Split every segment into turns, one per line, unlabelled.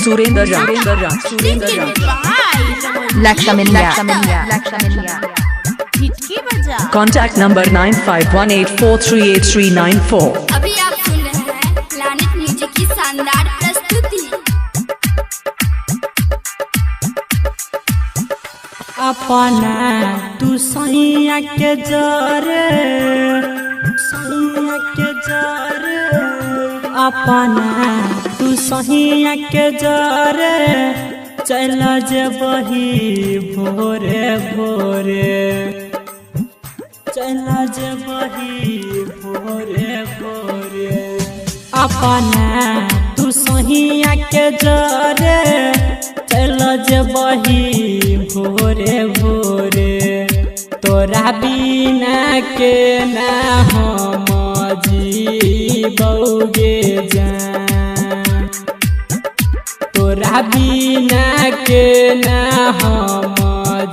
Surendra Raj,
Lakshaminya.
Contact number 9518438394.
अभी आप सुन रहे हैं प्लैनेट म्यूजिक की शानदार प्रस्तुति।
अपना तू सैया के जरे अपना तू सैया के जरे चल जबही भोरे भोरे चल जबही भोरे भोरे अपना तू सैया के जरे चल जबही भोरे भोरे तोरा बिना के ना हम जीबौगे जान तोरा बिना के ना हम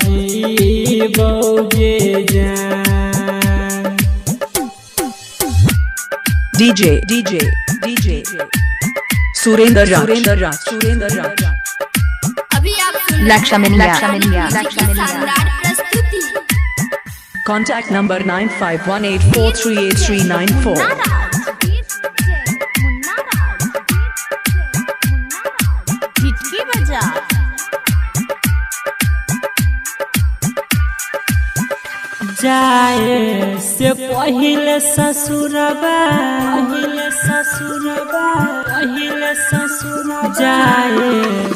जीबौगे जान।
DJ Surendra Raj,
अभी आप सुन रहे हैं
Lakshaminya.
म्यूजिक की शानदार प्रस्तुति।
Contact number 9518438394.
जाए से पहिले ससुरबा जाए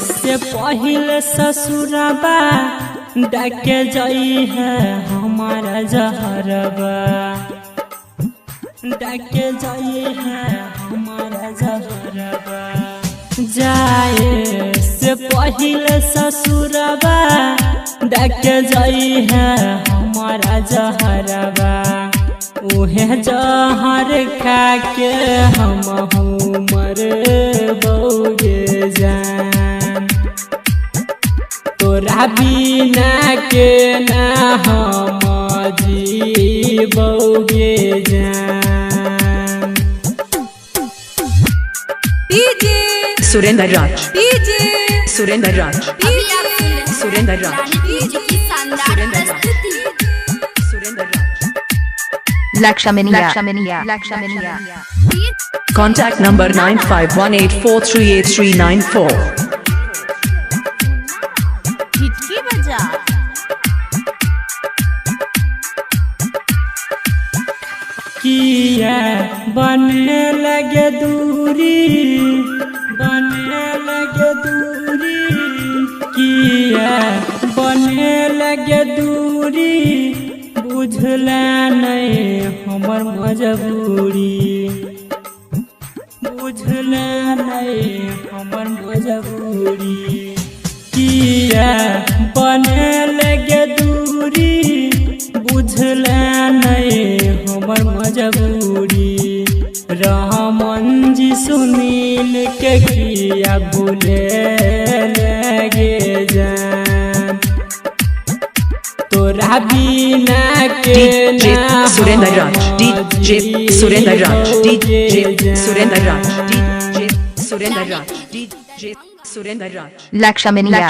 से पहिले ससुरबा डाके जाई है हमारा जहरबा डाके जाई है हमारा जहरबा जाए से पहिले ससुरबा डाके जाई है हमारा जहरबा उहे जहर खा के हम मर बौगे जान तोरा बिना के ना हम जीबौगे जान।
Surendra Raj,
अभी आप सुन रहे हैं प्लैनेट म्यूजिक की शानदार प्रस्तुति।
Lakshaminya.
Contact number 9518438394.
किया बने लगे दूरी किया बने लगे दूरी बुझला नहीं हमर मजबूरी बुझला नहीं हमर मजबूरी किया बने लगे दूरी बुझला नहीं हमर मजबूरी रहमन जी सुनील के किया भूले लगे जान तोरा बिना के
DJ Surendra Raj, DJ Surendra Raj, DJ Surendra Raj, DJ Surendra Raj, DJ Surendra Raj.
Lakshaminya.